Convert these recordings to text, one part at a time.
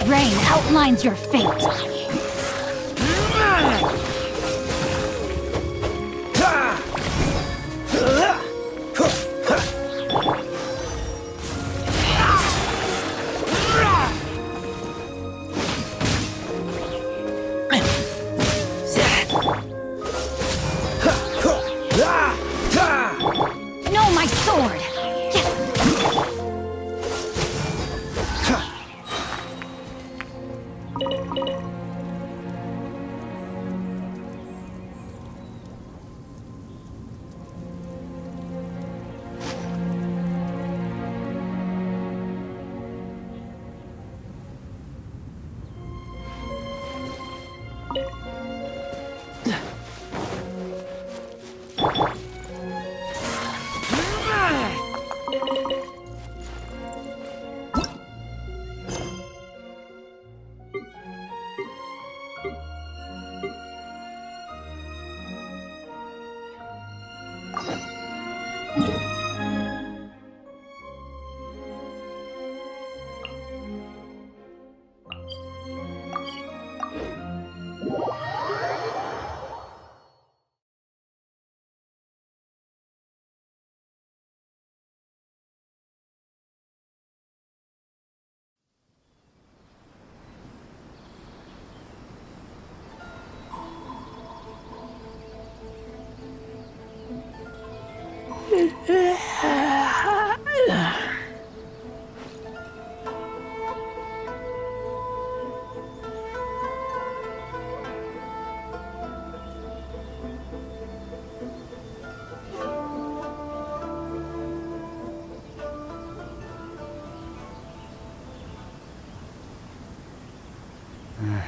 Rain outlines your fate. No, my sword!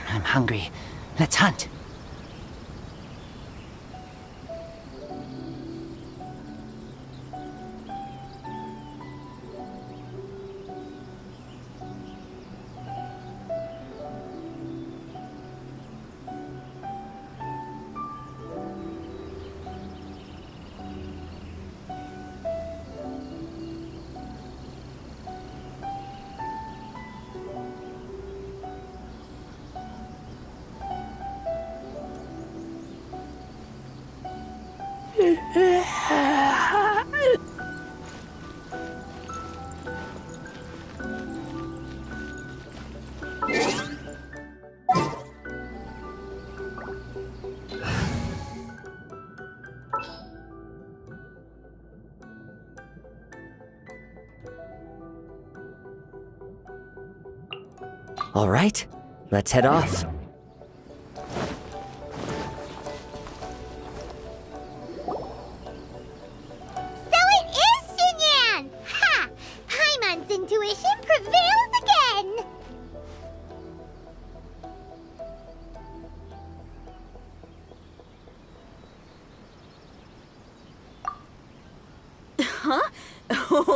I'm hungry. Let's hunt. All right, let's head off. Intuition prevails again! Huh?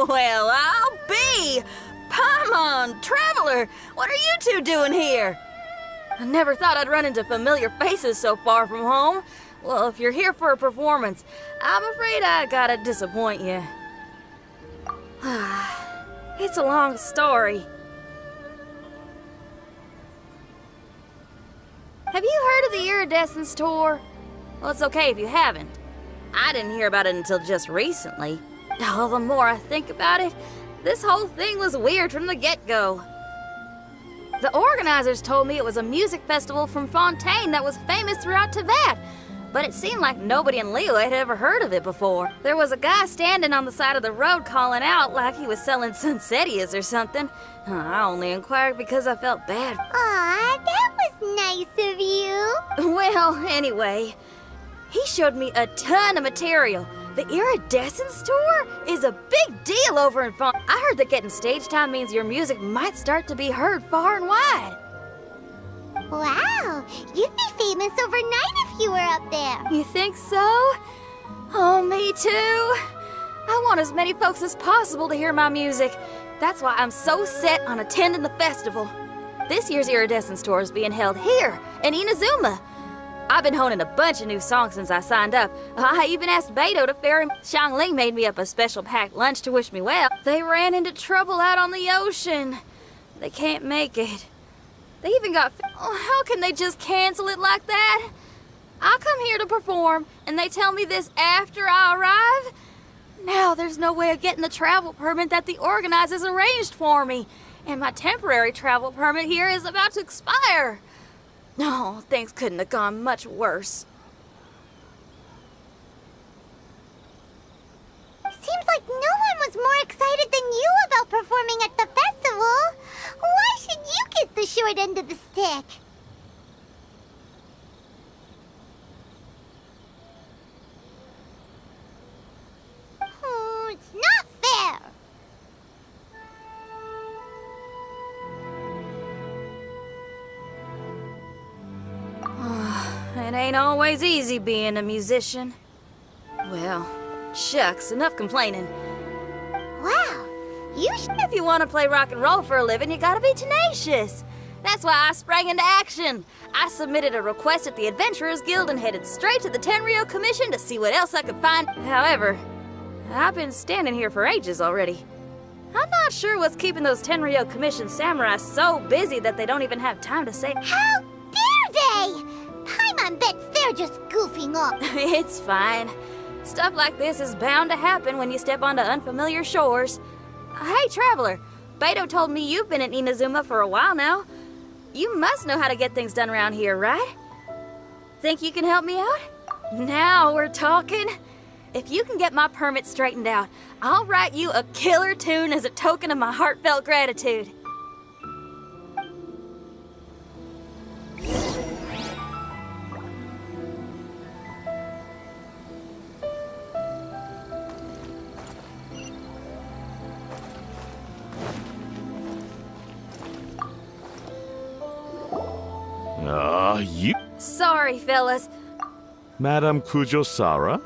Well, I'll be! Paimon, Traveler, what are you two doing here? I never thought I'd run into familiar faces so far from home. Well, if you're here for a performance, I'm afraid I gotta disappoint you. It's a long story. Have you heard of the Iridescence Tour? Well, it's okay if you haven't. I didn't hear about it until just recently. Oh, the more I think about it, this whole thing was weird from the get-go. The organizers told me it was a music festival from Fontaine that was famous throughout Teyvat, but it seemed like nobody in Liyue had ever heard of it before. There was a guy standing on the side of the road calling out like he was selling Sunsettias or something. I only inquired because I felt bad. Aw, that was nice of you. Well, anyway, he showed me a ton of material. The Iridescence Tour is a big deal over in Fontaine. I heard that getting stage time means your music might start to be heard far and wide. Wow, you'd be famous overnight if you were up there. You think so? Oh, me too. I want as many folks as possible to hear my music. That's why I'm so set on attending the festival. This year's Iridescence Tour is being held here in Inazuma. I've been honing a bunch of new songs since I signed up. I even asked Beidou to ferry me. Xiangling made me up a special packed lunch to wish me well. They ran into trouble out on the ocean. They can't make it. They even got... Oh, how can they just cancel it like that? I come here to perform, and they tell me this after I arrive? Now there's no way of getting the travel permit that the organizers arranged for me, and my temporary travel permit here is about to expire. No, things couldn't have gone much worse. Seems like no one was more excited than you about performing at the festival. Why should you get the short end of the stick? It's not fair. It ain't always easy being a musician. Well, shucks, enough complaining. Wow, If you want to play rock and roll for a living, you gotta be tenacious. That's why I sprang into action. I submitted a request at the Adventurers Guild and headed straight to the Tenryou Commission to see what else I could find. However, I've been standing here for ages already. I'm not sure what's keeping those Tenryou Commission samurai so busy that they don't even have time to say— how dare they? Paimon bets they're just goofing off. It's fine. Stuff like this is bound to happen when you step onto unfamiliar shores. Hey, Traveler, Beto told me you've been in Inazuma for a while now. You must know how to get things done around here, right? Think you can help me out? Now we're talking. If you can get my permit straightened out, I'll write you a killer tune as a token of my heartfelt gratitude. You... Sorry, fellas. Madame Kujo-Sara?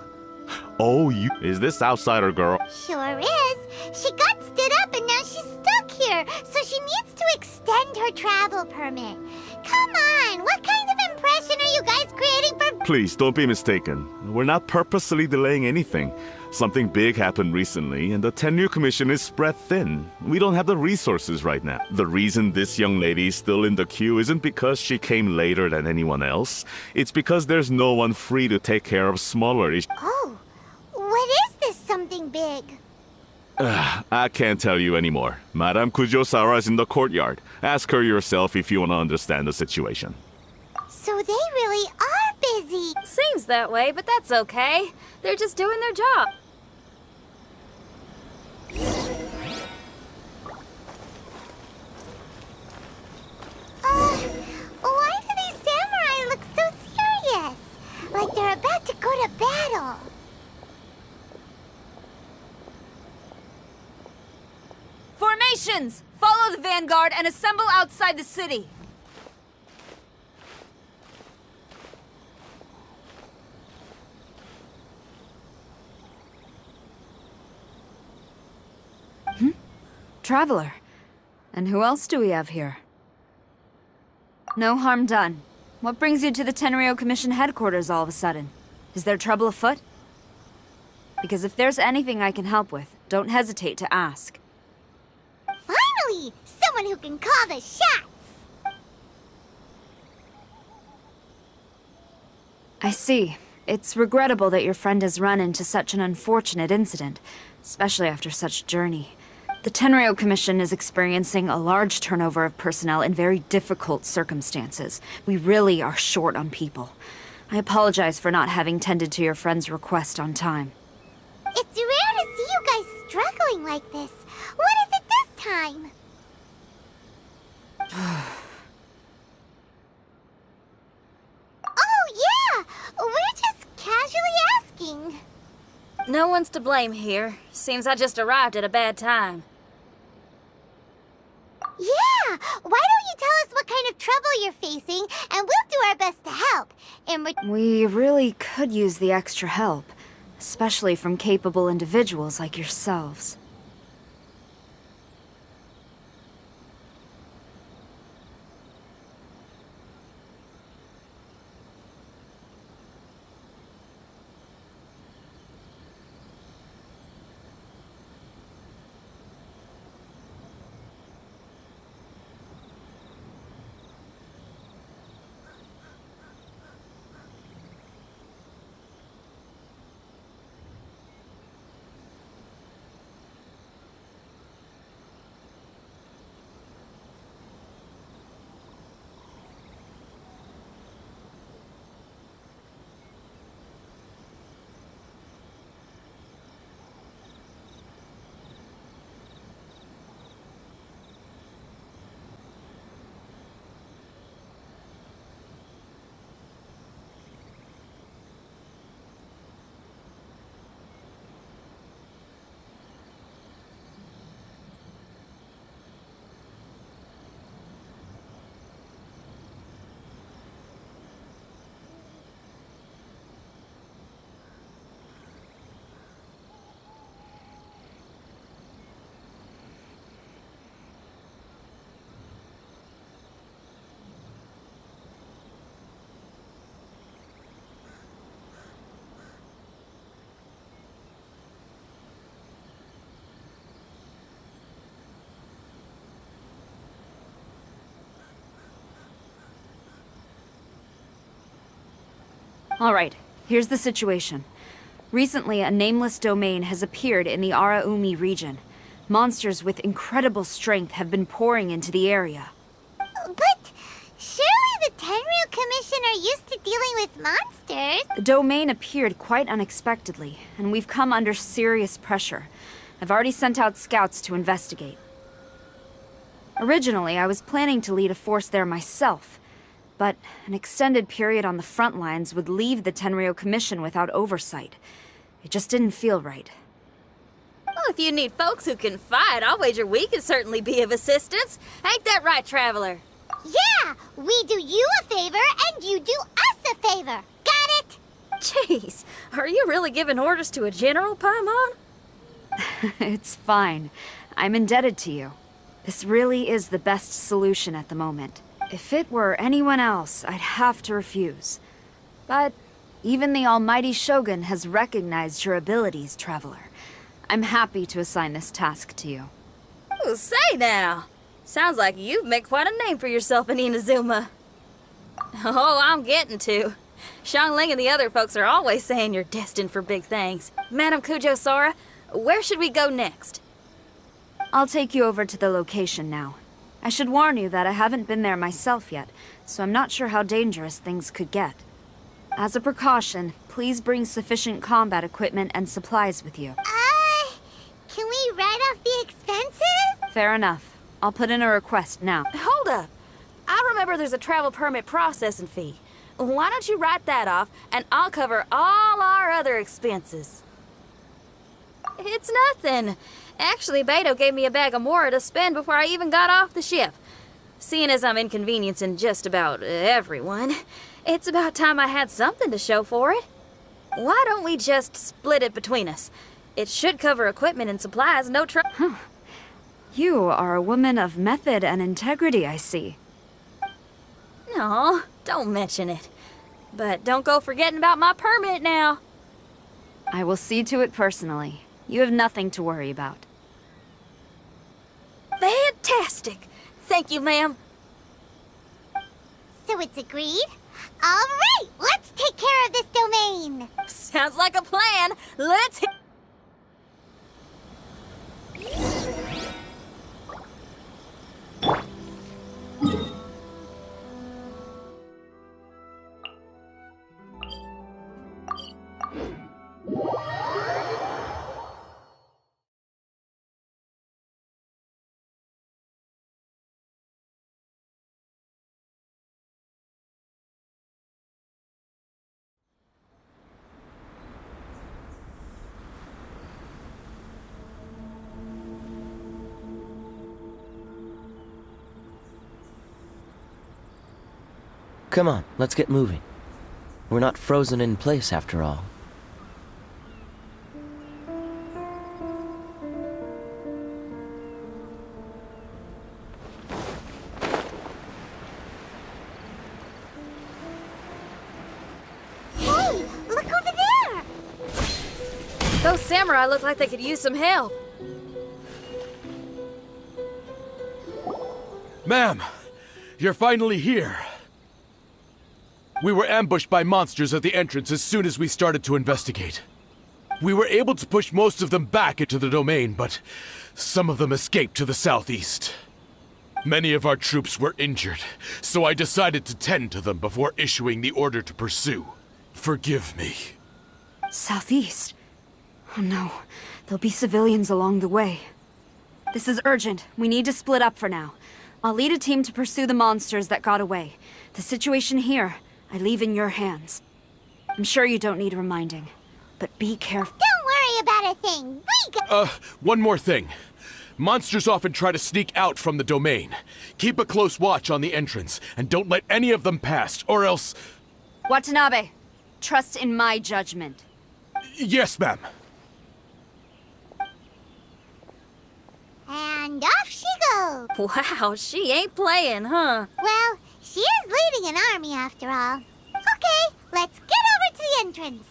Oh, you... Is this outsider girl? Sure is. She got stood up and now she's stuck here, so she needs to extend her travel permit. Come on, what kind of impression are you guys creating for— Please, don't be mistaken. We're not purposely delaying anything. Something big happened recently, and the Tenryou Commission is spread thin. We don't have the resources right now. The reason this young lady is still in the queue isn't because she came later than anyone else. It's because there's no one free to take care of smaller issues. Oh, what is this something big? I can't tell you anymore. Madame Kujo-Sara is in the courtyard. Ask her yourself if you want to understand the situation. So they really are busy. Seems that way, but that's okay. They're just doing their job. Why do these samurai look so serious? Like they're about to go to battle. Formations! Follow the vanguard and assemble outside the city. Traveler. And who else do we have here? No harm done. What brings you to the Tenryou Commission headquarters all of a sudden? Is there trouble afoot? Because if there's anything I can help with, don't hesitate to ask. Finally! Someone who can call the shots! I see. It's regrettable that your friend has run into such an unfortunate incident, especially after such a journey. The Tenryou Commission is experiencing a large turnover of personnel in very difficult circumstances. We really are short on people. I apologize for not having tended to your friend's request on time. It's rare to see you guys struggling like this. What is it this time? Oh, yeah! We're just casually asking. No one's to blame here. Seems I just arrived at a bad time. Yeah! Why don't you tell us what kind of trouble you're facing, and we'll do our best to help. We really could use the extra help, especially from capable individuals like yourselves. Alright, here's the situation. Recently, a nameless domain has appeared in the Araumi region. Monsters with incredible strength have been pouring into the area. But surely the Tenryu Commission are used to dealing with monsters. The domain appeared quite unexpectedly, and we've come under serious pressure. I've already sent out scouts to investigate. Originally, I was planning to lead a force there myself, but an extended period on the front lines would leave the Tenryu Commission without oversight. It just didn't feel right. Well, if you need folks who can fight, I'll wager we can certainly be of assistance. Ain't that right, Traveler? Yeah, we do you a favor and you do us a favor. Got it? Jeez, are you really giving orders to a general, Paimon? It's fine. I'm indebted to you. This really is the best solution at the moment. If it were anyone else, I'd have to refuse. But even the almighty Shogun has recognized your abilities, Traveler. I'm happy to assign this task to you. Ooh, say now. Sounds like you've made quite a name for yourself in Inazuma. Oh, I'm getting to. Xiangling and the other folks are always saying you're destined for big things. Madam Kujo Sora, where should we go next? I'll take you over to the location now. I should warn you that I haven't been there myself yet, so I'm not sure how dangerous things could get. As a precaution, please bring sufficient combat equipment and supplies with you. Can we write off the expenses? Fair enough. I'll put in a request now. Hold up. I remember there's a travel permit processing fee. Why don't you write that off, and I'll cover all our other expenses. It's nothing. Actually, Beto gave me a bag of Mora to spend before I even got off the ship. Seeing as I'm inconveniencing just about everyone, it's about time I had something to show for it. Why don't we just split it between us? It should cover equipment and supplies, no trouble. You are a woman of method and integrity, I see. No, don't mention it. But don't go forgetting about my permit now. I will see to it personally. You have nothing to worry about. Fantastic! Thank you, ma'am. So it's agreed? Alright, let's take care of this domain. Sounds like a plan. Let's hit. Come on, let's get moving. We're not frozen in place after all. Hey, look over there! Those samurai look like they could use some help. Ma'am, you're finally here. We were ambushed by monsters at the entrance as soon as we started to investigate. We were able to push most of them back into the domain, but some of them escaped to the southeast. Many of our troops were injured, so I decided to tend to them before issuing the order to pursue. Forgive me. Southeast? Oh no, there'll be civilians along the way. This is urgent. We need to split up for now. I'll lead a team to pursue the monsters that got away. The situation here, I leave in your hands. I'm sure you don't need reminding, but be careful. Don't worry about a thing. We got... One more thing. Monsters often try to sneak out from the domain. Keep a close watch on the entrance, and don't let any of them pass, or else... Watanabe, trust in my judgment. Yes, ma'am. And off she goes. Wow, she ain't playing, huh? Well, she is leading an army after all. Okay, let's get over to the entrance.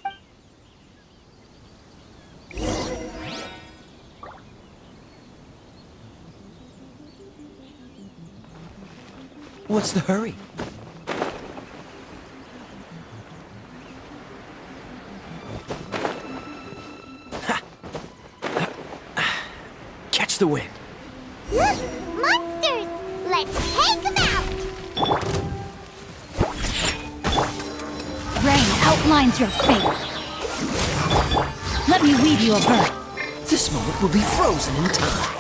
What's the hurry? to win. Look! Monsters! Let's take them out! Rain outlines your fate. Let me weave you a verse. This moment will be frozen in time.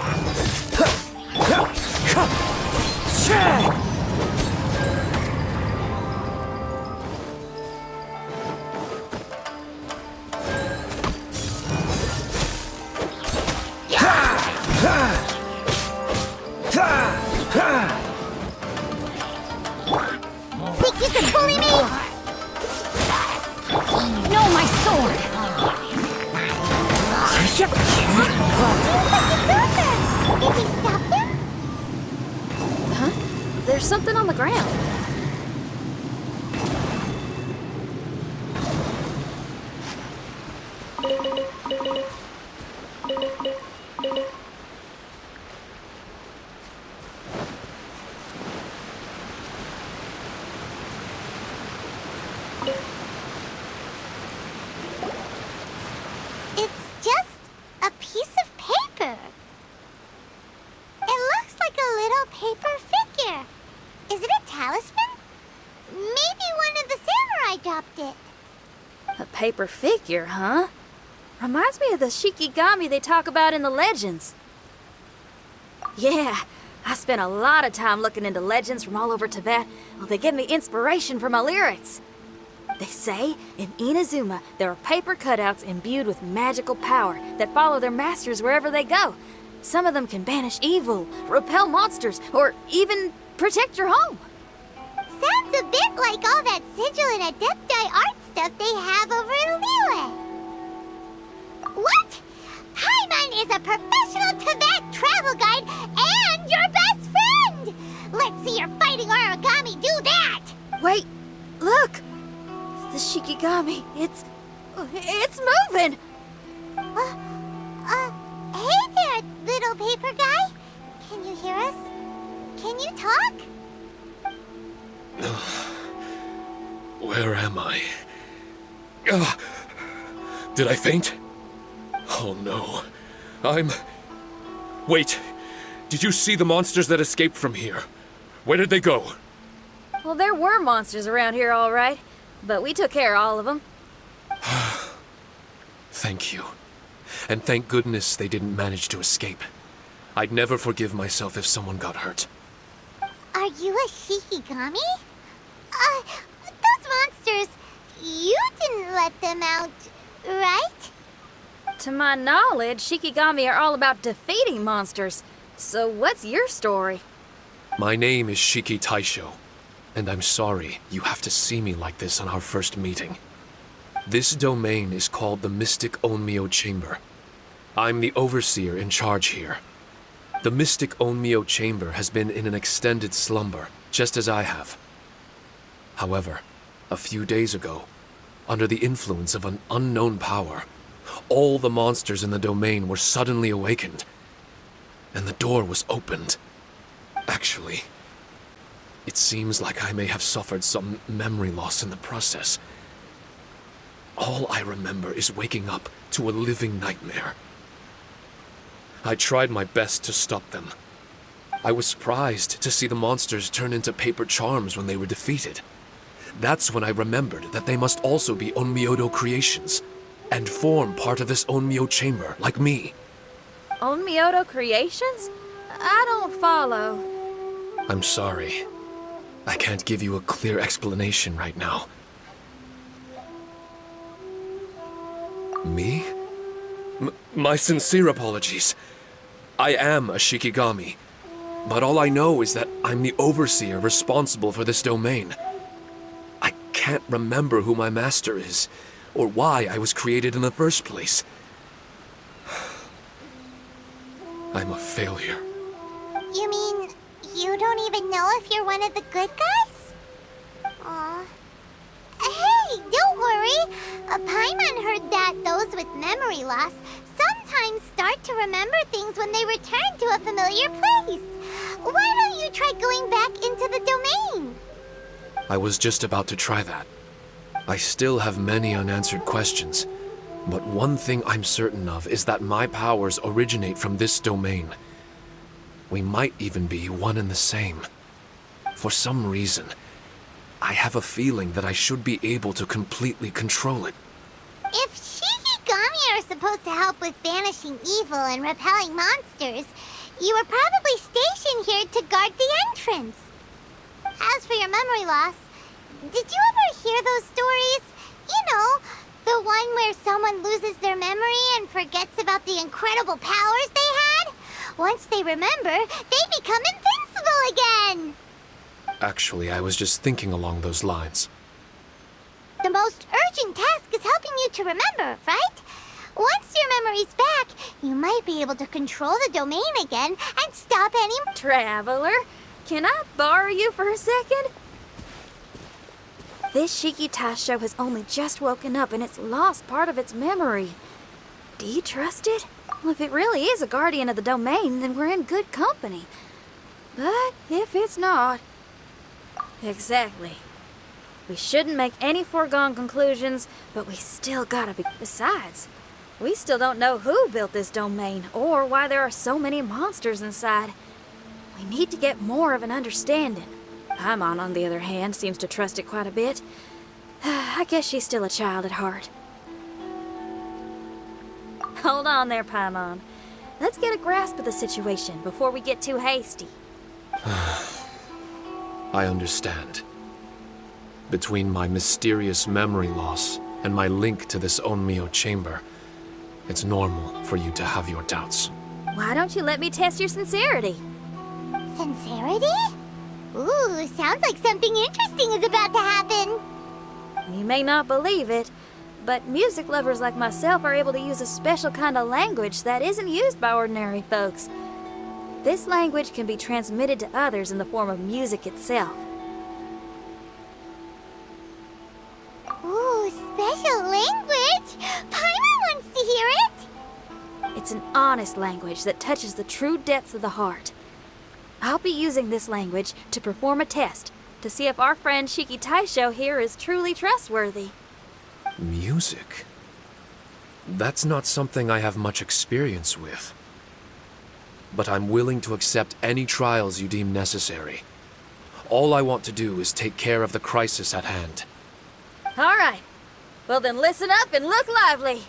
Think you can bully me? No, my sword! Did we stop them? There's something on the ground. It's just a piece of paper. It looks like a little paper figure. Is it a talisman? Maybe one of the samurai dropped it. A paper figure, huh? Reminds me of the Shikigami they talk about in the legends. Yeah, I spent a lot of time looking into legends from all over Tibet. Well, they give me inspiration for my lyrics. They say in Inazuma there are paper cutouts imbued with magical power that follow their masters wherever they go. Some of them can banish evil, repel monsters, or even protect your home. Sounds a bit like all that sigil and adepti art stuff they have over in Liyue. What? Paimon is a professional Tibet travel guide and your best friend! Let's see your fighting origami do that! Wait, look! The Shikigami, it's moving! Hey there, little paper guy. Can you hear us? Can you talk? Where am I? Ugh. Did I faint? Oh no. Wait. Did you see the monsters that escaped from here? Where did they go? Well, there were monsters around here, all right. But we took care of all of them. Thank you. And thank goodness they didn't manage to escape. I'd never forgive myself if someone got hurt. Are you a Shikigami? Those monsters, you didn't let them out, right? To my knowledge, Shikigami are all about defeating monsters. So what's your story? My name is Shiki Taisho, and I'm sorry you have to see me like this on our first meeting. This domain is called the Mystic Onmyo Chamber. I'm the overseer in charge here. The Mystic Onmyo Chamber has been in an extended slumber, just as I have. However, a few days ago, under the influence of an unknown power, all the monsters in the domain were suddenly awakened, and the door was opened. Actually, it seems like I may have suffered some memory loss in the process. All I remember is waking up to a living nightmare. I tried my best to stop them. I was surprised to see the monsters turn into paper charms when they were defeated. That's when I remembered that they must also be Onmyodo creations, and form part of this Onmyo chamber, like me. Onmyodo creations? I don't follow. I'm sorry. I can't give you a clear explanation right now. Me? My sincere apologies. I am a Shikigami, but all I know is that I'm the overseer responsible for this domain. I can't remember who my master is, or why I was created in the first place. I'm a failure. You mean you don't even know if you're one of the good guys? Aw. Hey, don't worry. Paimon heard that those with memory loss sometimes start to remember things when they return to a familiar place. Why don't you try going back into the domain? I was just about to try that. I still have many unanswered questions, but one thing I'm certain of is that my powers originate from this domain, We might even be one and the same. For some reason, I have a feeling that I should be able to completely control it. If Shikigami are supposed to help with banishing evil and repelling monsters, you were probably stationed here to guard the entrance. As for your memory loss, did you ever hear those stories? You know, the one where someone loses their memory and forgets about the incredible powers they had? Once they remember, they become invincible again! Actually, I was just thinking along those lines. The most urgent task is helping you to remember, right? Once your memory's back, you might be able to control the domain again and stop any... Traveler, can I borrow you for a second? This Shiki Taisho has only just woken up and it's lost part of its memory. Do you trust it? Well, if it really is a guardian of the domain, then we're in good company. But if it's not... Exactly. We shouldn't make any foregone conclusions, but we still gotta be... Besides, we still don't know who built this domain or why there are so many monsters inside. We need to get more of an understanding. Paimon, on the other hand, seems to trust it quite a bit. I guess she's still a child at heart. Hold on there, Paimon. Let's get a grasp of the situation before we get too hasty. I understand. Between my mysterious memory loss and my link to this Onmyo chamber, it's normal for you to have your doubts. Why don't you let me test your sincerity? Sincerity? Ooh, sounds like something interesting is about to happen. You may not believe it, but music lovers like myself are able to use a special kind of language that isn't used by ordinary folks. This language can be transmitted to others in the form of music itself. Ooh, special language! Paimon wants to hear it! It's an honest language that touches the true depths of the heart. I'll be using this language to perform a test to see if our friend Shiki Taisho here is truly trustworthy. Music? That's not something I have much experience with. But I'm willing to accept any trials you deem necessary. All I want to do is take care of the crisis at hand. All right. Well then listen up and look lively.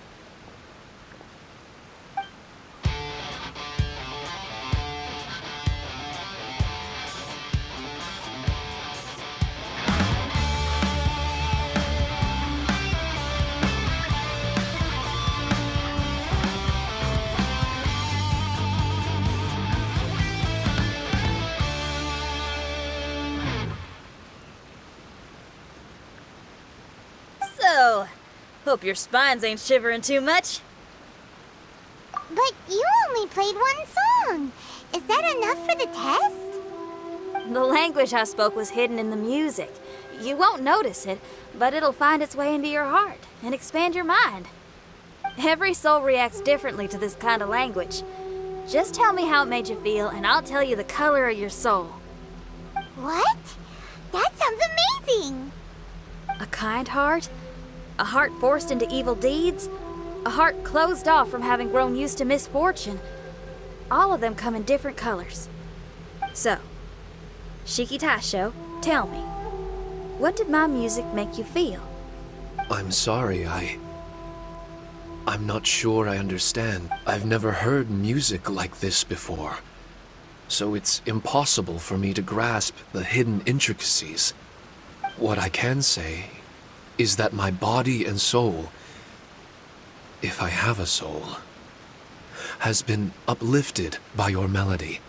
So, hope your spines ain't shivering too much. But you only played one song. Is that enough for the test? The language I spoke was hidden in the music. You won't notice it, but it'll find its way into your heart and expand your mind. Every soul reacts differently to this kind of language. Just tell me how it made you feel, and I'll tell you the color of your soul. What? That sounds amazing! A kind heart? A heart forced into evil deeds? A heart closed off from having grown used to misfortune? All of them come in different colors. So, Shiki Taisho, tell me, what did my music make you feel? I'm sorry, I'm not sure I understand. I've never heard music like this before. So it's impossible for me to grasp the hidden intricacies. What I can say is that my body and soul, if I have a soul, has been uplifted by your melody.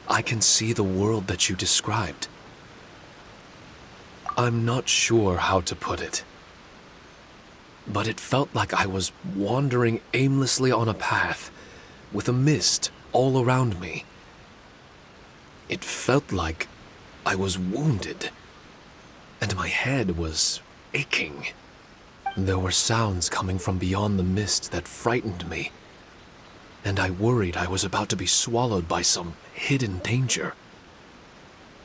I can see the world that you described. I'm not sure how to put it, but it felt like I was wandering aimlessly on a path with a mist all around me. It felt like I was wounded, and my head was aching. There were sounds coming from beyond the mist that frightened me, and I worried I was about to be swallowed by some hidden danger.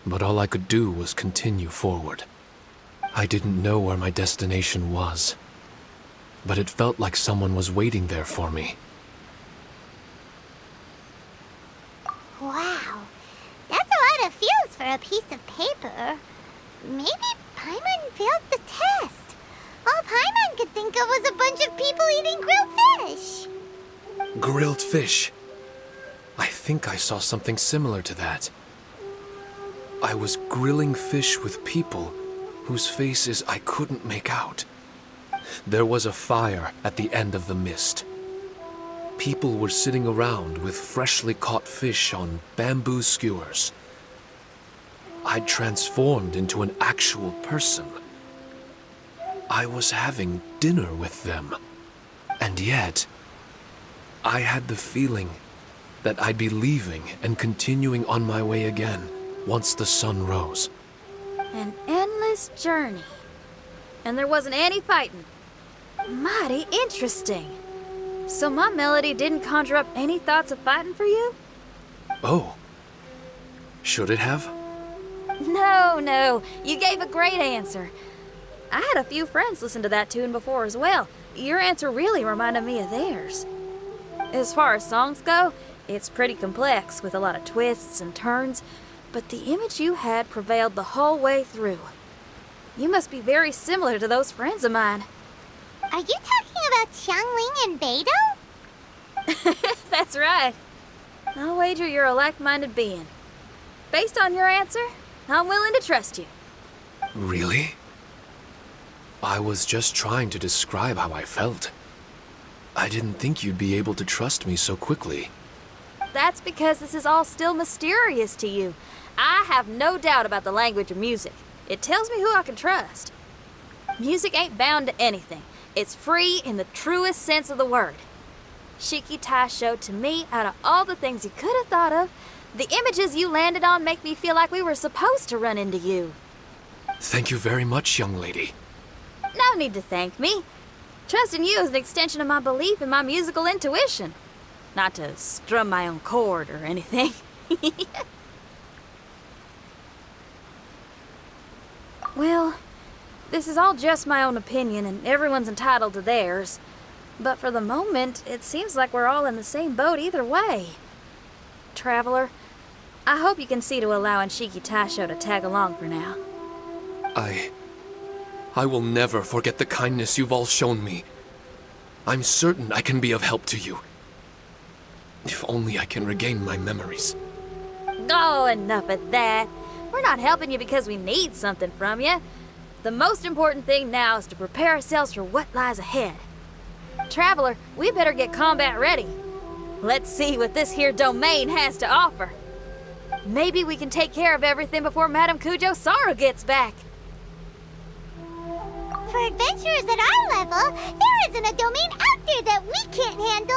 But all I could do was continue forward. I didn't know where my destination was, but it felt like someone was waiting there for me. a piece of paper. Maybe Paimon failed the test. All Paimon could think of was a bunch of people eating grilled fish. Grilled fish. I think I saw something similar to that. I was grilling fish with people whose faces I couldn't make out. There was a fire at the end of the mist. People were sitting around with freshly caught fish on bamboo skewers. I'd transformed into an actual person. I was having dinner with them. And yet, I had the feeling that I'd be leaving and continuing on my way again once the sun rose. An endless journey. And there wasn't any fighting. Mighty interesting. So my melody didn't conjure up any thoughts of fighting for you? Oh. Should it have? No. You gave a great answer. I had a few friends listen to that tune before as well. Your answer really reminded me of theirs. As far as songs go, it's pretty complex with a lot of twists and turns, but the image you had prevailed the whole way through. You must be very similar to those friends of mine. Are you talking about Xiangling and Beidou? That's right. I'll wager you're a like-minded being. Based on your answer, I'm willing to trust you. Really? I was just trying to describe how I felt. I didn't think you'd be able to trust me so quickly. That's because this is all still mysterious to you. I have no doubt about the language of music. It tells me who I can trust. Music ain't bound to anything. It's free in the truest sense of the word. Shiki Taisho, to me, out of all the things you could have thought of, the images you landed on make me feel like we were supposed to run into you. Thank you very much, young lady. No need to thank me. Trusting you is an extension of my belief in my musical intuition. Not to strum my own chord or anything. Well, this is all just my own opinion, and everyone's entitled to theirs. But for the moment, it seems like we're all in the same boat either way. Traveler, I hope you can see to allowing Shiki Taisho to tag along for now. I will never forget the kindness you've all shown me. I'm certain I can be of help to you. If only I can regain my memories. Oh, enough of that. We're not helping you because we need something from you. The most important thing now is to prepare ourselves for what lies ahead. Traveler, we better get combat ready. Let's see what this here domain has to offer. Maybe we can take care of everything before Madame Kujo Sara gets back. For adventurers at our level, there isn't a domain out there that we can't handle.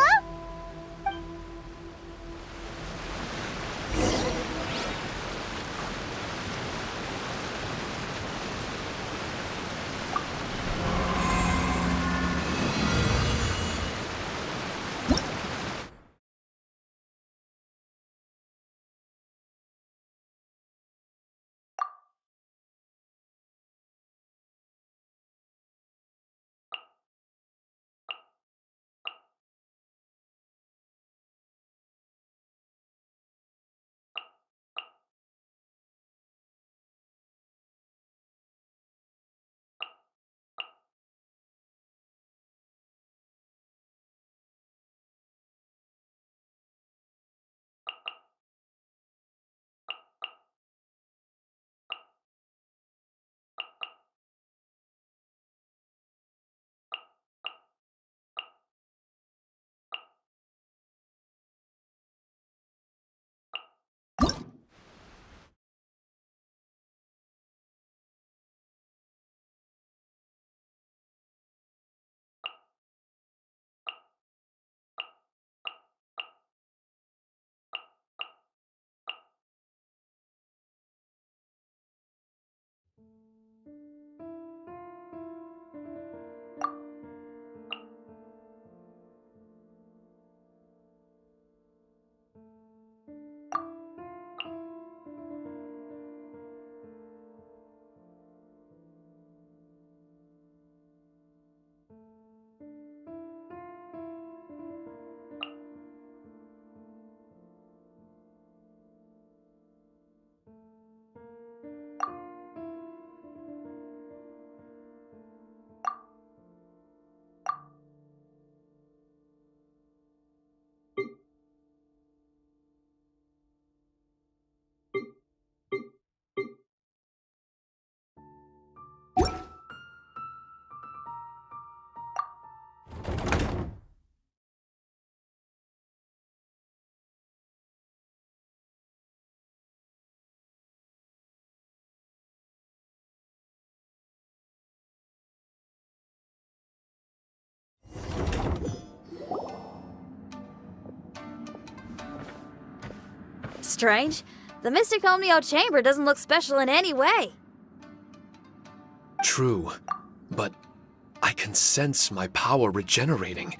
strange. The Mystic Omnio Chamber doesn't look special in any way. True, but I can sense my power regenerating.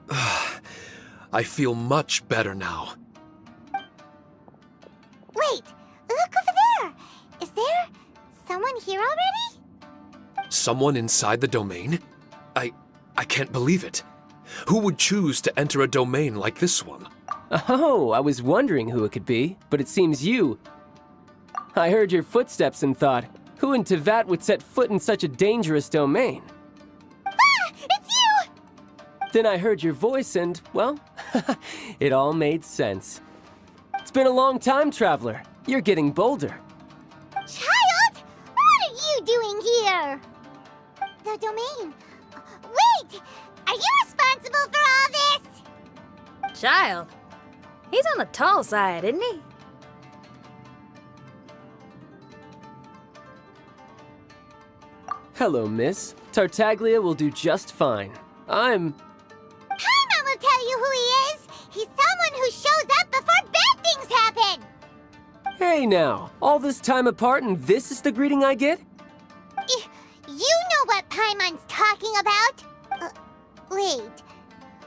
I feel much better now. Wait, look over there! Is there someone here already? Someone inside the domain? I can't believe it. Who would choose to enter a domain like this one? Oh, I was wondering who it could be, but it seems you. I heard your footsteps and thought, who in Tevat would set foot in such a dangerous domain? Ah! It's you! Then I heard your voice and, well, it all made sense. It's been a long time, Traveler. You're getting bolder. Child! What are you doing here? The domain. Wait! Are you responsible for all this? Child. He's on the tall side, isn't he? Hello, miss. Tartaglia will do just fine. Paimon will tell you who he is! He's someone who shows up before bad things happen! Hey now, all this time apart and this is the greeting I get? You know what Paimon's talking about? Wait.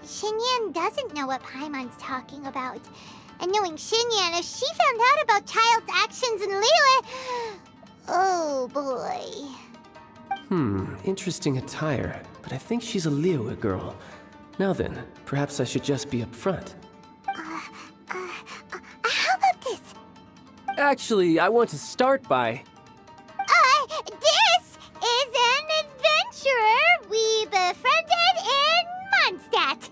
Xinyan doesn't know what Paimon's talking about. And knowing Xinyan, if she found out about Child's actions in Liyue... Oh boy. Interesting attire, but I think she's a Liyue girl. Now then, perhaps I should just be upfront. How about this? Actually, I want to start by... This is an adventurer we befriended in Mondstadt.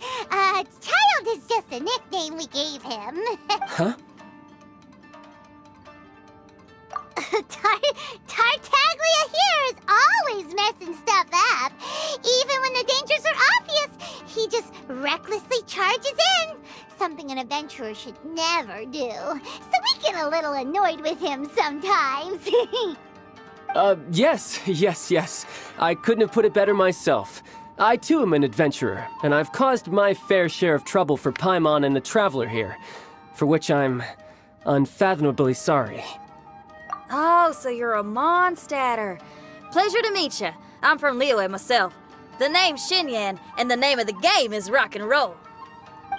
Child is just a nickname we gave him. Huh? Tartaglia here is always messing stuff up. Even when the dangers are obvious, he just recklessly charges in. Something an adventurer should never do. So we get a little annoyed with him sometimes. Yes. I couldn't have put it better myself. I too am an adventurer, and I've caused my fair share of trouble for Paimon and the Traveler here, for which I'm unfathomably sorry. Oh, so you're a Mondstadter. Pleasure to meet you. I'm from Liyue myself. The name's Xinyan, and the name of the game is rock and roll.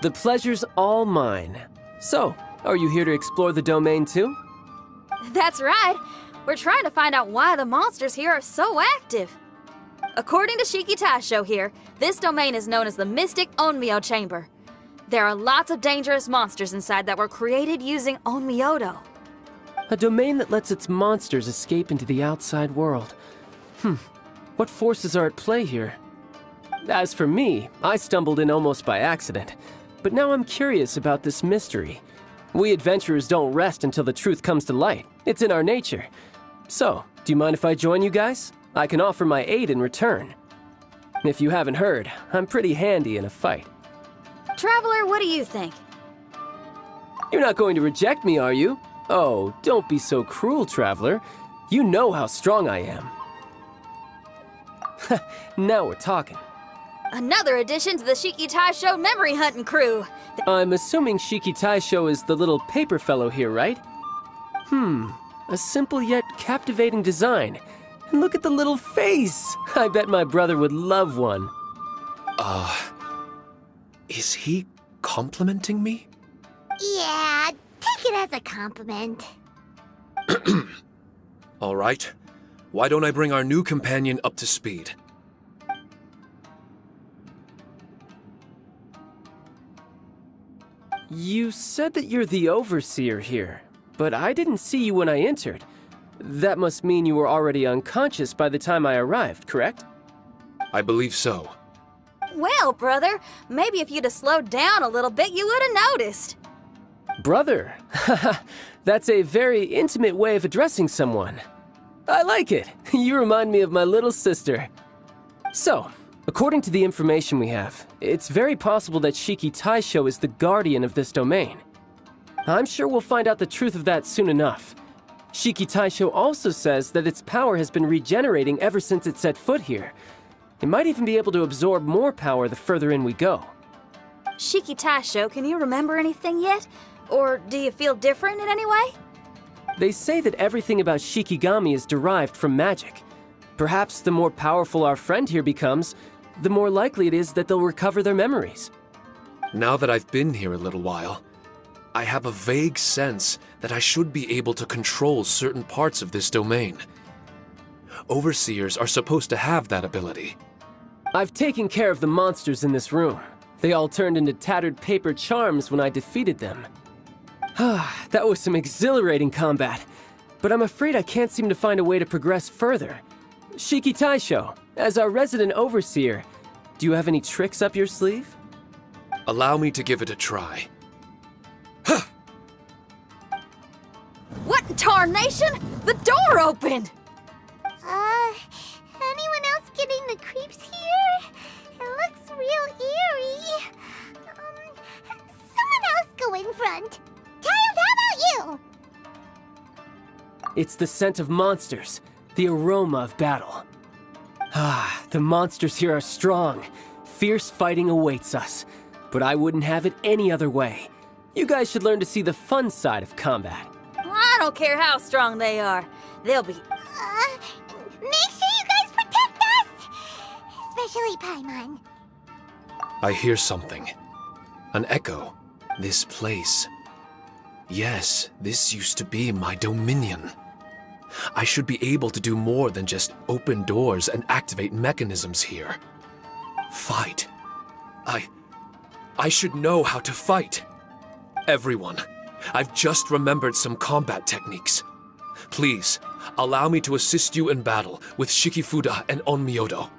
The pleasure's all mine. So, are you here to explore the domain too? That's right. We're trying to find out why the monsters here are so active. According to Shiki Taisho here, this domain is known as the Mystic Onmyo Chamber. There are lots of dangerous monsters inside that were created using Onmyodo. A domain that lets its monsters escape into the outside world. What forces are at play here? As for me, I stumbled in almost by accident. But now I'm curious about this mystery. We adventurers don't rest until the truth comes to light. It's in our nature. So, do you mind if I join you guys? I can offer my aid in return. If you haven't heard, I'm pretty handy in a fight. Traveler, what do you think? You're not going to reject me, are you? Oh, don't be so cruel, Traveler. You know how strong I am. Now we're talking. Another addition to the Shiki Taisho memory hunting crew. I'm assuming Shiki Taisho is the little paper fellow here, right? A simple yet captivating design. And look at the little face! I bet my brother would love one. Is he complimenting me? Yeah, take it as a compliment. All right. Why don't I bring our new companion up to speed? You said that you're the overseer here, but I didn't see you when I entered. That must mean you were already unconscious by the time I arrived, correct? I believe so. Well, brother, maybe if you'd have slowed down a little bit, you would have noticed. Brother? That's a very intimate way of addressing someone. I like it. You remind me of my little sister. So, according to the information we have, it's very possible that Shiki Taisho is the guardian of this domain. I'm sure we'll find out the truth of that soon enough. Shiki Taisho also says that its power has been regenerating ever since it set foot here. It might even be able to absorb more power the further in we go. Shiki Taisho, can you remember anything yet? Or do you feel different in any way? They say that everything about Shikigami is derived from magic. Perhaps the more powerful our friend here becomes, the more likely it is that they'll recover their memories. Now that I've been here a little while, I have a vague sense that I should be able to control certain parts of this domain. Overseers are supposed to have that ability. I've taken care of the monsters in this room. They all turned into tattered paper charms when I defeated them. That was some exhilarating combat, but I'm afraid I can't seem to find a way to progress further. Shiki Taisho, as our resident overseer, do you have any tricks up your sleeve? Allow me to give it a try. What in tarnation? The door opened! Anyone else getting the creeps here? It looks real eerie. Someone else go in front. Child, how about you? It's the scent of monsters, the aroma of battle. The monsters here are strong. Fierce fighting awaits us. But I wouldn't have it any other way. You guys should learn to see the fun side of combat. I don't care how strong they are. They'll be... Make sure you guys protect us! Especially Paimon. I hear something. An echo. This place. Yes, this used to be my dominion. I should be able to do more than just open doors and activate mechanisms here. Fight. I should know how to fight. Everyone, I've just remembered some combat techniques. Please, allow me to assist you in battle with Shikifuda and Onmyodo.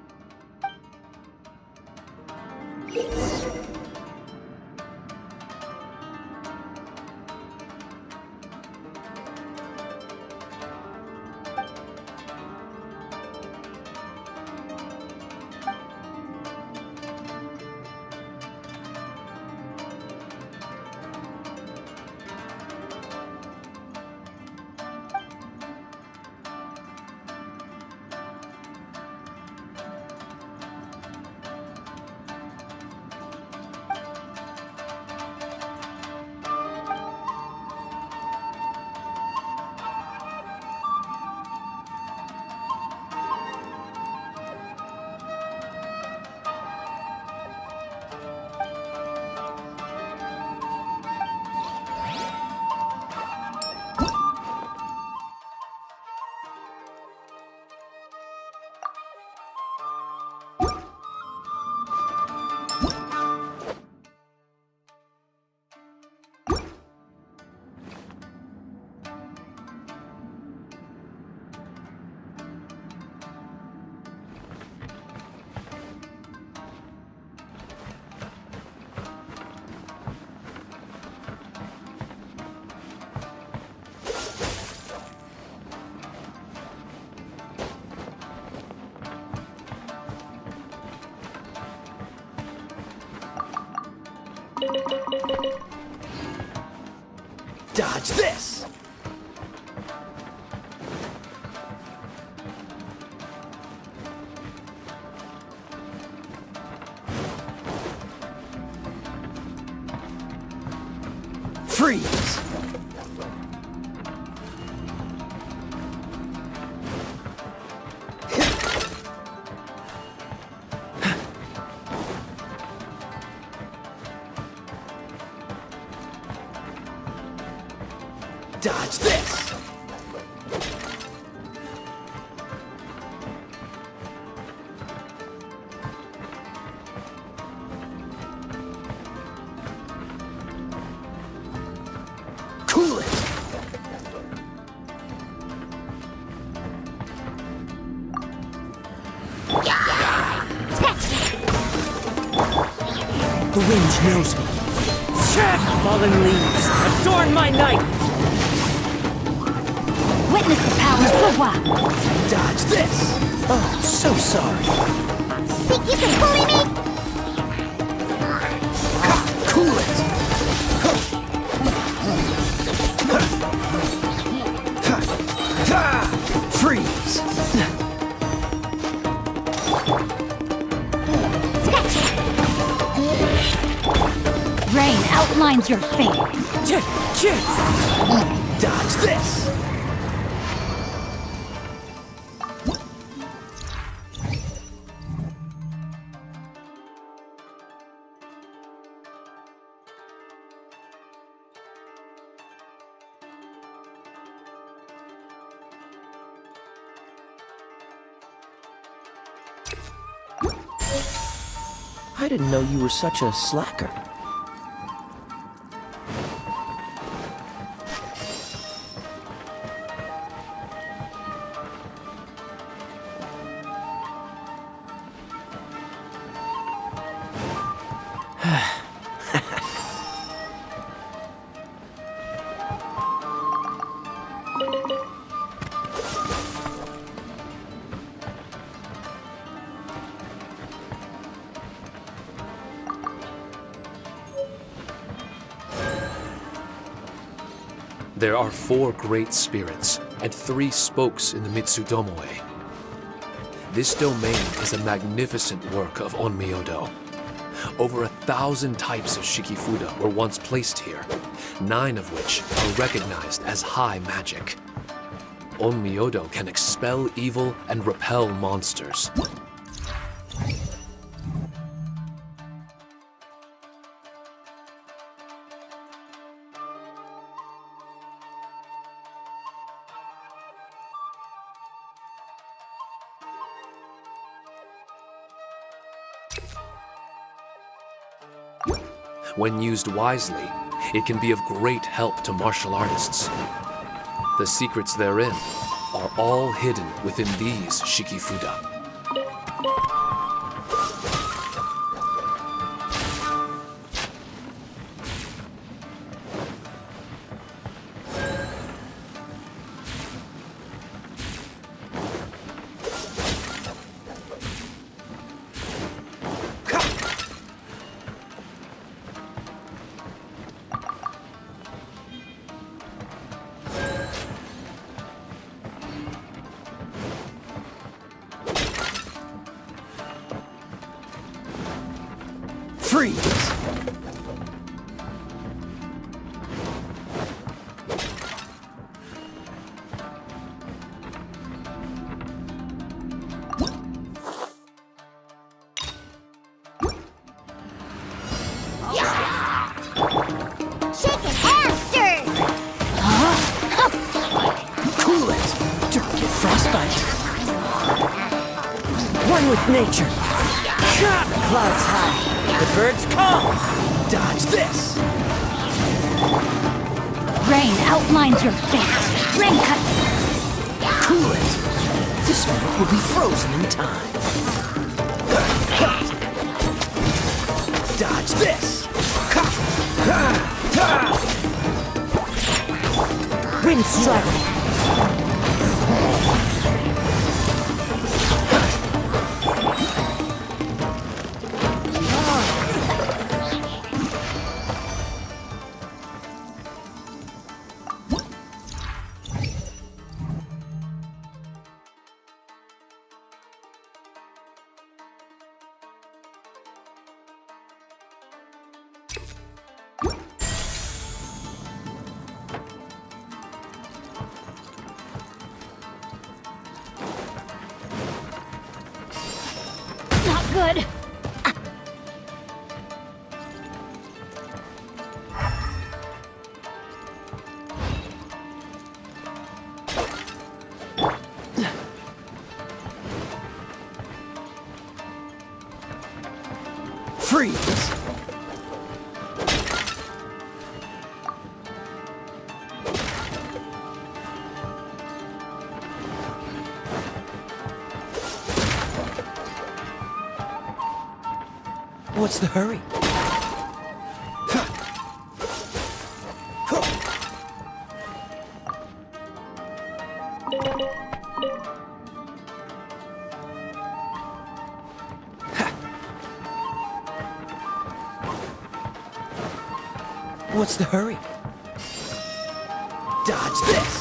Dodge this! Freeze! Dodge this! Cool it! The wind knows me. Fallen leaves, adorn my night! Witness the power of Gugwa. Dodge this! Oh, so sorry. Think you can bully me? Cool it! Freeze! Rain out outlines your fate. Dodge this! I didn't know you were such a slacker. There are 4 great spirits and 3 spokes in the Mitsudomoe. This domain is a magnificent work of Onmyodo. Over 1,000 types of Shikifuda were once placed here, 9 of which are recognized as high magic. Onmyodo can expel evil and repel monsters. When used wisely, it can be of great help to martial artists. The secrets therein are all hidden within these Shikifuda. Freeze! Chicken hamster! Cool it! Don't get frostbite! One with nature! Clouds high! The birds come! Dodge this! Rain outlines your fate. Rain cut. Cool it! This one will be frozen in time. Dodge this! Wind strike! Not good. Freeze! What's the hurry? What's the hurry? Dodge this!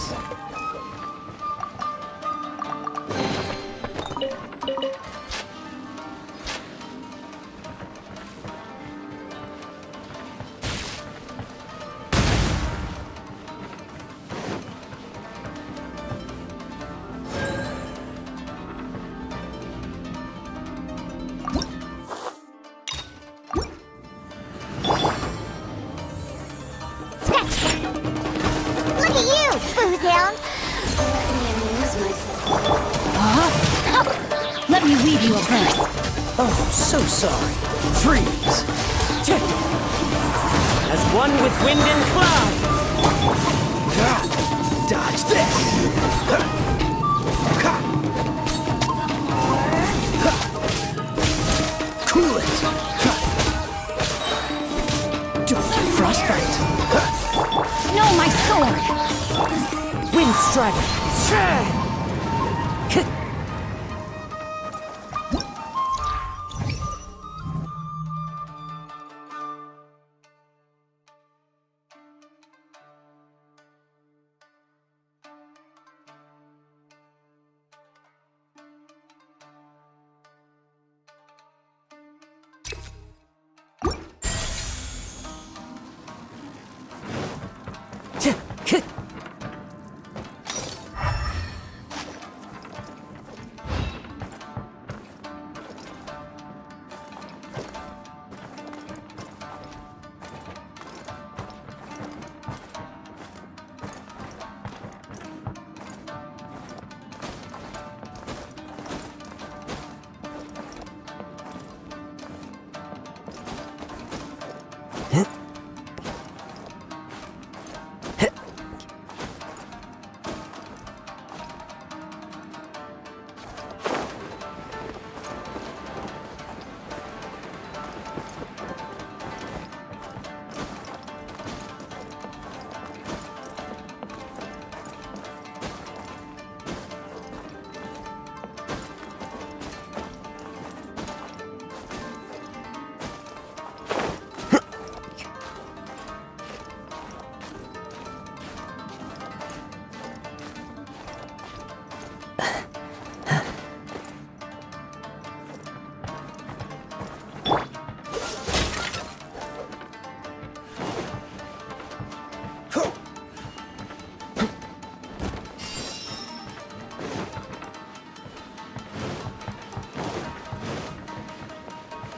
me weave you a verse. Oh, so sorry. Freeze! As one with wind and cloud! Dodge this! Cool it! Frostbite! No, my sword! Wind strike!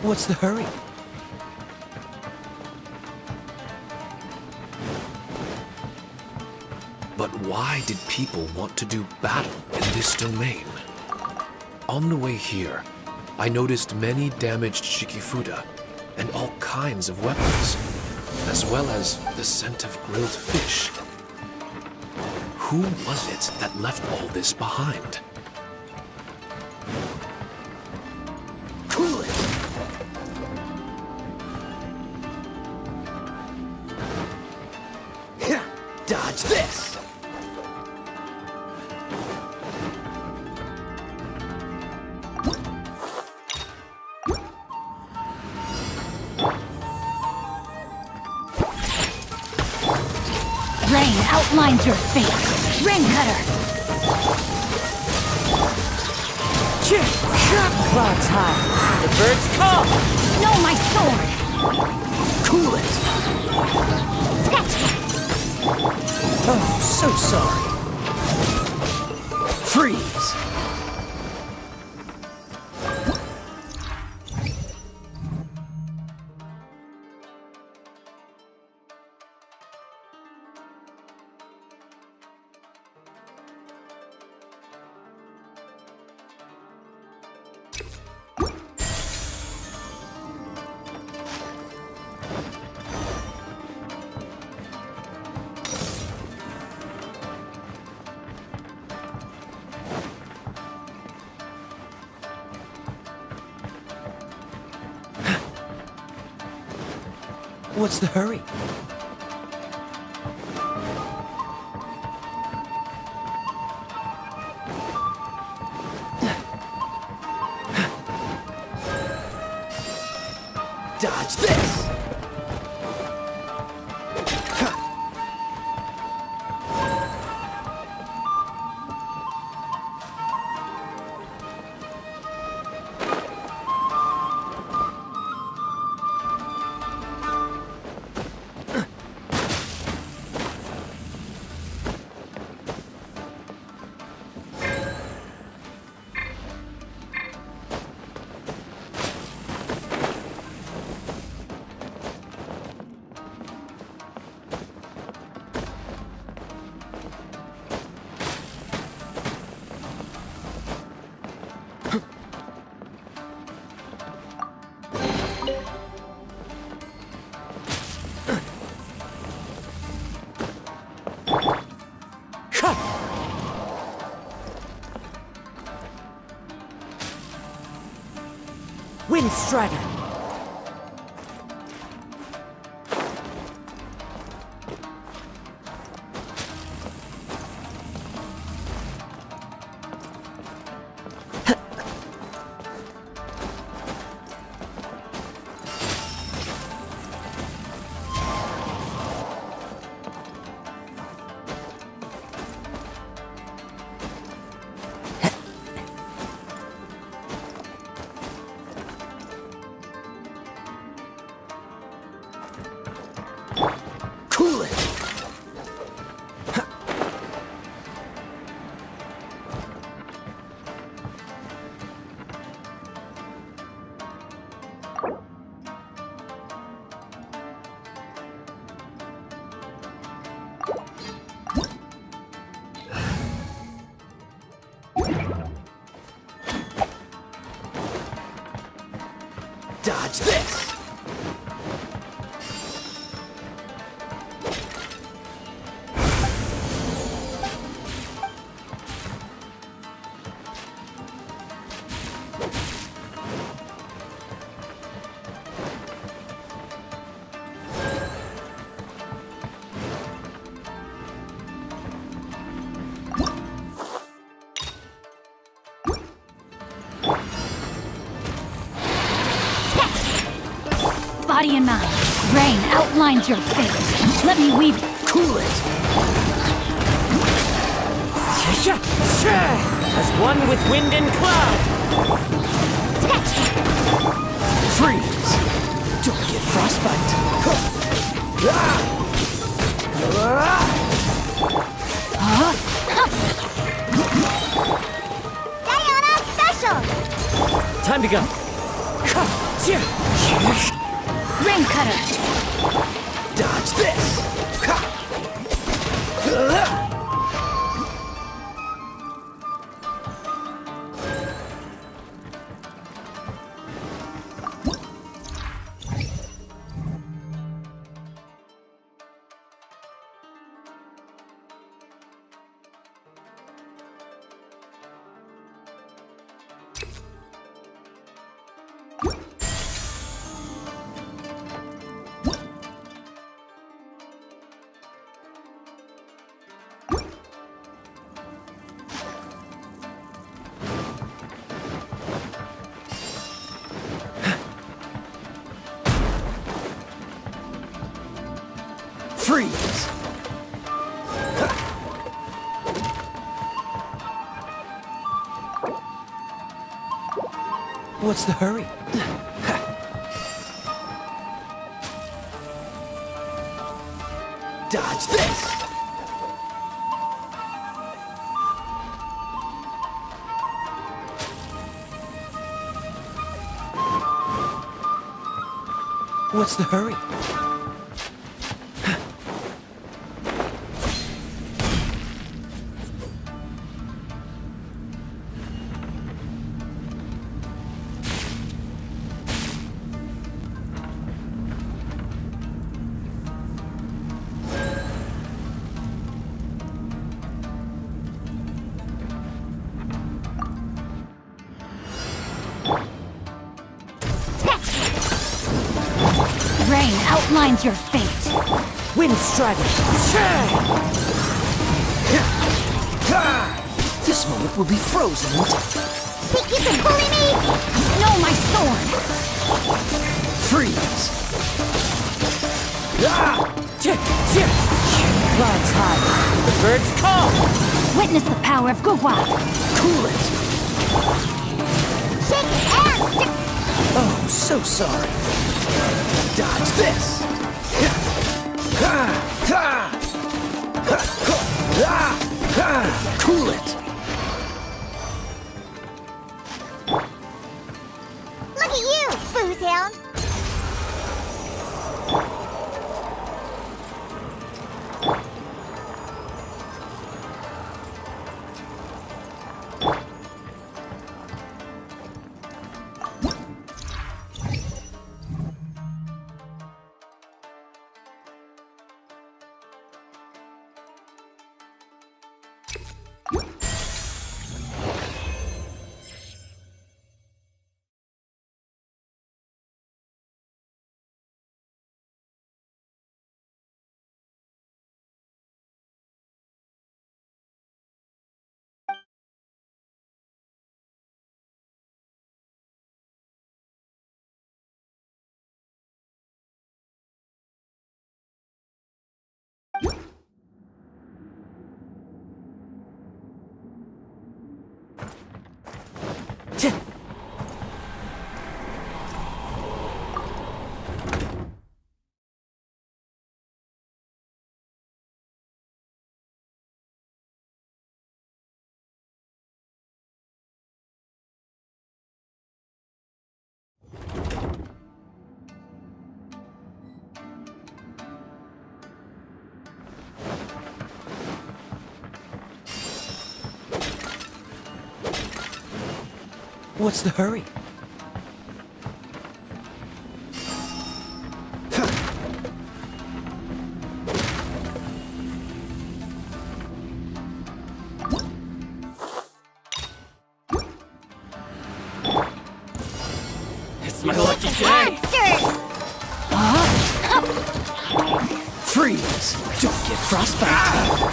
What's the hurry? But why did people want to do battle in this domain? On the way here, I noticed many damaged Shikifuda and all kinds of weapons, as well as the scent of grilled fish. Who was it that left all this behind? Cool it! Dodge this! Rain outlines your fate. Rain cutter. Clouds high. The birds call. No, my sword. Cool it. Scratch. Oh, so sorry. Freeze. What's the hurry? Dodge this! Wind Strider! Cool it! Dodge this! Body and mind. Rain outlines your fate. Let me weave. Cool it! As one with wind and cloud! Freeze! Don't get frostbite! Diana Special! Time to go! Rain cutter. Dodge this! Freeze! What's the hurry? Dodge this! What's the hurry? Rain outlines your fate. Wind Strider! This moment will be frozen in time. Think you can bully me? No, my sword. Freeze! Clouds high. The birds call. Witness the power of Gugwa. Cool it. Shake and stick. Oh, so sorry. Dodge this. Cool it. Look at you, Booze Hound. What's the hurry? It's my lucky day! Monsters! Freeze! Don't get frostbite!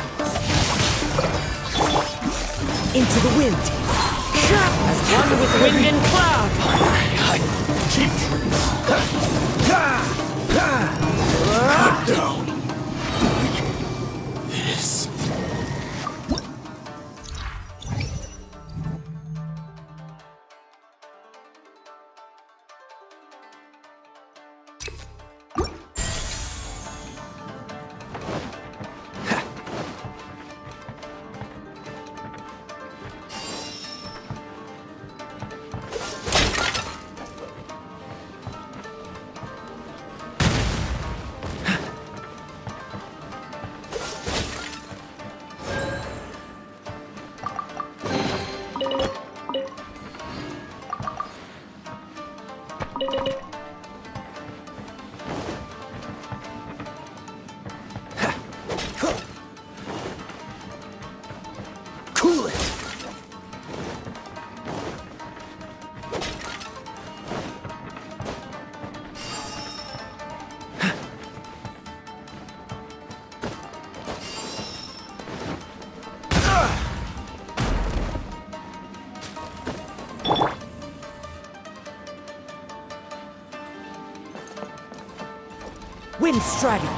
Into the wind! As one with wind and cloud! Cut down! This... Cool it! Wind Strider!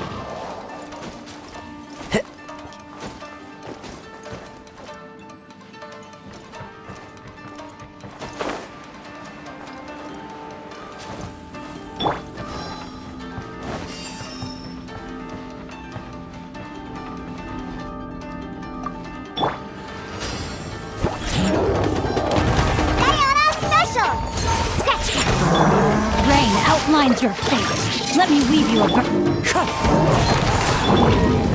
Rain outlines your fate. Let me weave you a Cut!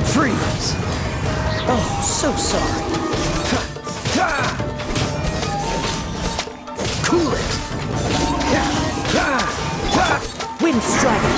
Freeze! Oh, so sorry. Cool it! Wind Strider!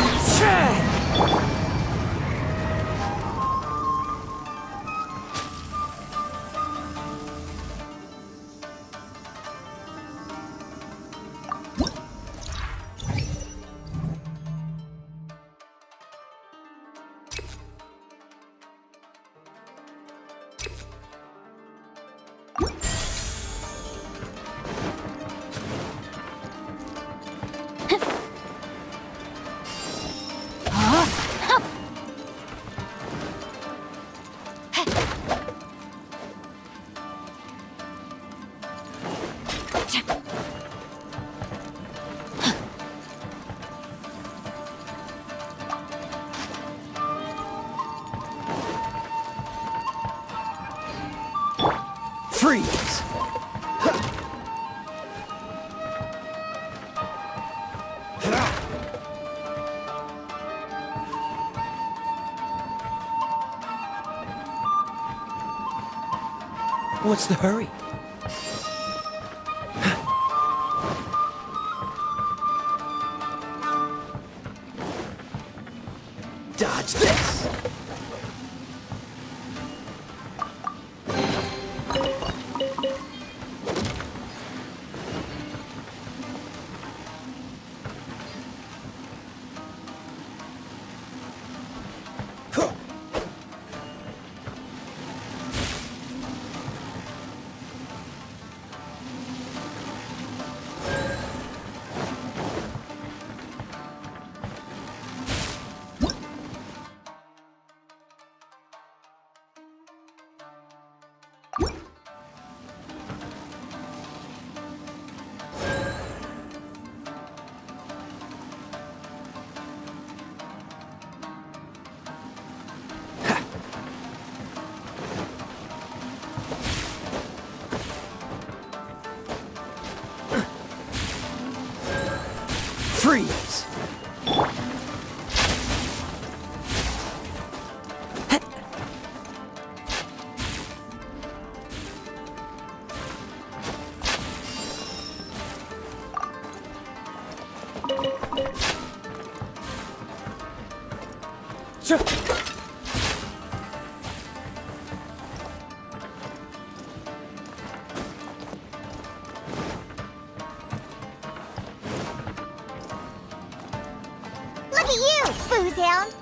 Freeze! What's the hurry? Dodge this! Freeze! Sure. Look at you, Foozhound!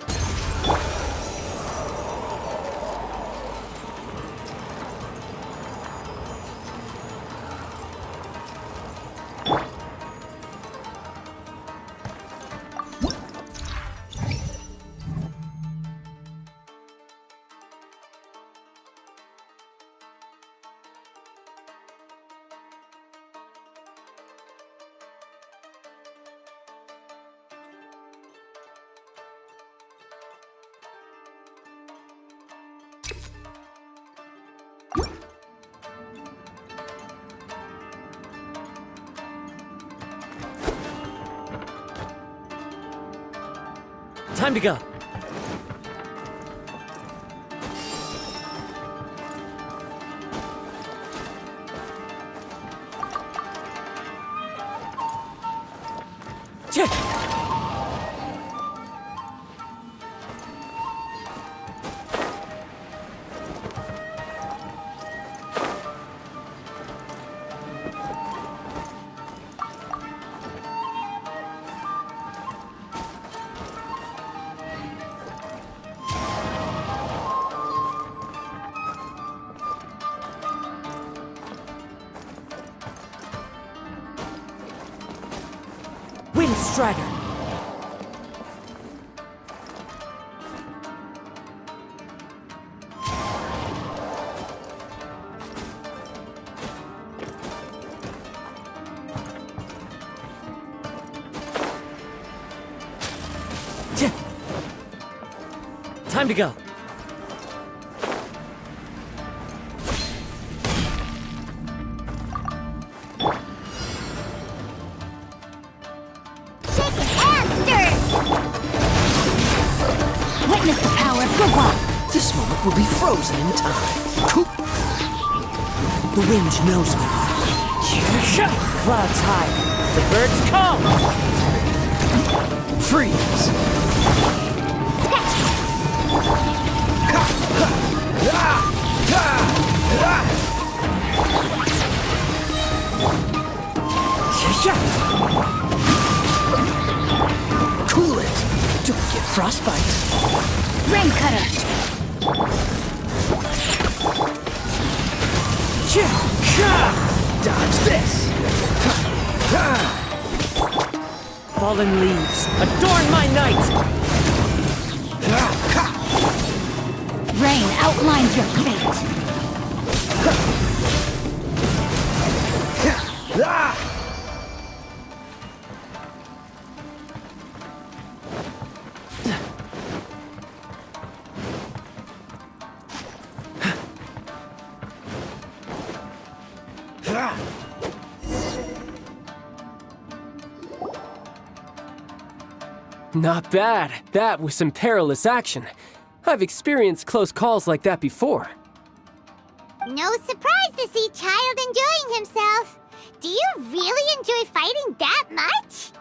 Time to go. Check. Wind Strider. Time to go. Witness the power of Gawak! This moment will be frozen in time. The wind knows me. Clouds high. The birds come. Freeze. Cool it. Don't get frostbite. Rain Cutter! Dodge this. Fallen leaves, adorn my night. Rain outlines your fate! Not bad. That was some perilous action. I've experienced close calls like that before. No surprise to see Child enjoying himself. Do you really enjoy fighting that much?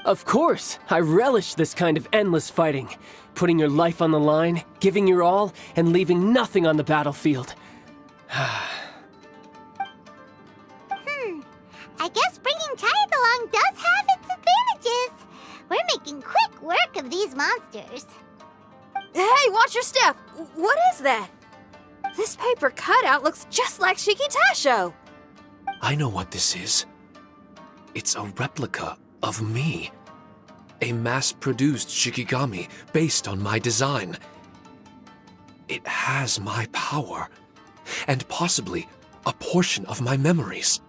Of course, I relish this kind of endless fighting. Putting your life on the line, giving your all, and leaving nothing on the battlefield. I guess bringing Child along does have its advantages. We're making quick work of these monsters. Hey, watch your step! What is that? This paper cutout looks just like Shiki Taisho. I know what this is. It's a replica of me. A mass-produced Shikigami based on my design. It has my power, and possibly a portion of my memories.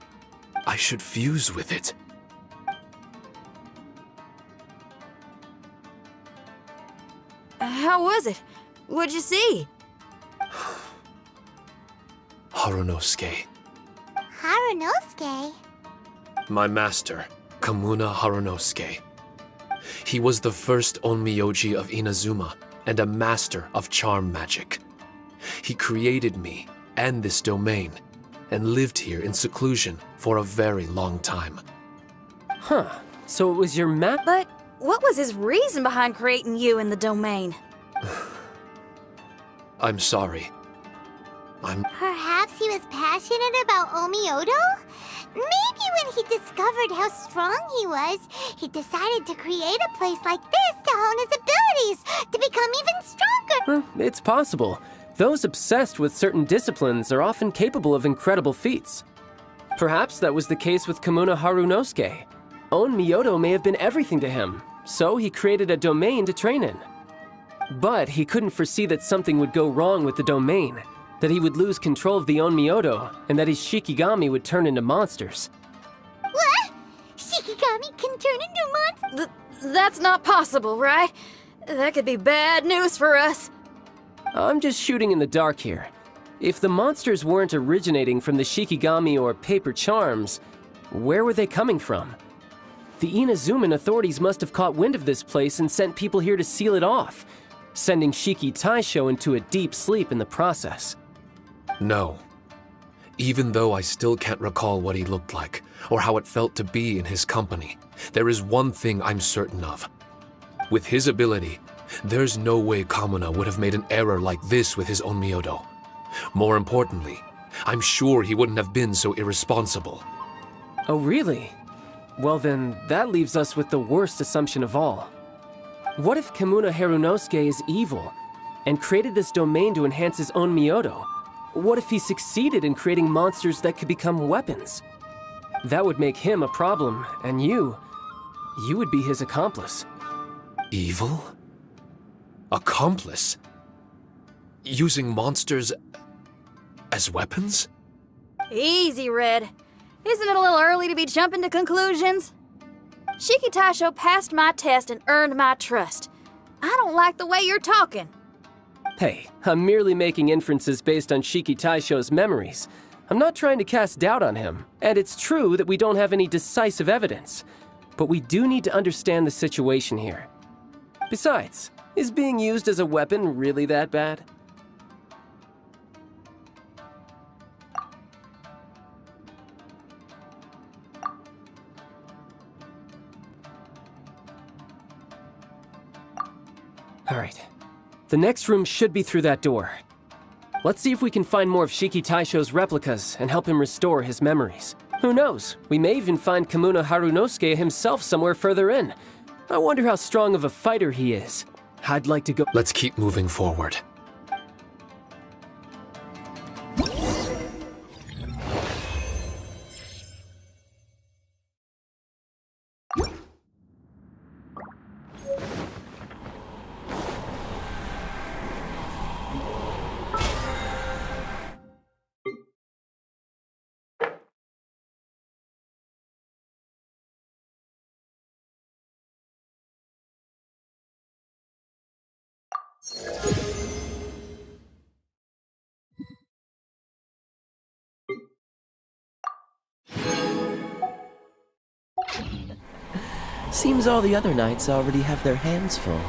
I should fuse with it. How was it? What'd you see? Harunosuke. Harunosuke? My master, Kamuna Harunosuke. He was the first Onmyoji of Inazuma and a master of charm magic. He created me and this domain and lived here in seclusion for a very long time. Huh. So it was your map? But what was his reason behind creating you in the domain? I'm sorry. Perhaps he was passionate about Omiodo? Maybe when he discovered how strong he was, he decided to create a place like this to hone his abilities, to become even stronger. It's possible. Those obsessed with certain disciplines are often capable of incredible feats. Perhaps that was the case with Kamuna Harunosuke. Onmyodo may have been everything to him, so he created a domain to train in. But he couldn't foresee that something would go wrong with the domain, that he would lose control of the Onmyodo, and that his Shikigami would turn into monsters. What? Shikigami can turn into monsters? That's not possible, right? That could be bad news for us. I'm just shooting in the dark here. If the monsters weren't originating from the Shikigami or paper charms, where were they coming from? The Inazuman authorities must have caught wind of this place and sent people here to seal it off, sending Shiki Taisho into a deep sleep in the process. No. Even though I still can't recall what he looked like, or how it felt to be in his company, there is one thing I'm certain of. With his ability, there's no way Kamuna would have made an error like this with his Onmyodo. More importantly, I'm sure he wouldn't have been so irresponsible. Oh, really? Well then, that leaves us with the worst assumption of all. What if Kamuna Harunosuke is evil, and created this domain to enhance his own Myoto? What if he succeeded in creating monsters that could become weapons? That would make him a problem, and you would be his accomplice. Evil? Accomplice? Using monsters as weapons? Easy, Red. Isn't it a little early to be jumping to conclusions? Shiki Taisho passed my test and earned my trust. I don't like the way you're talking. Hey, I'm merely making inferences based on Shiki Taisho's memories. I'm not trying to cast doubt on him, and it's true that we don't have any decisive evidence. But we do need to understand the situation here. Besides, is being used as a weapon really that bad? All right. The next room should be through that door. Let's see if we can find more of Shiki Taisho's replicas and help him restore his memories. Who knows? We may even find Kamuna Harunosuke himself somewhere further in. I wonder how strong of a fighter he is. I'd like to go— Let's keep moving forward. Seems all the other knights already have their hands full.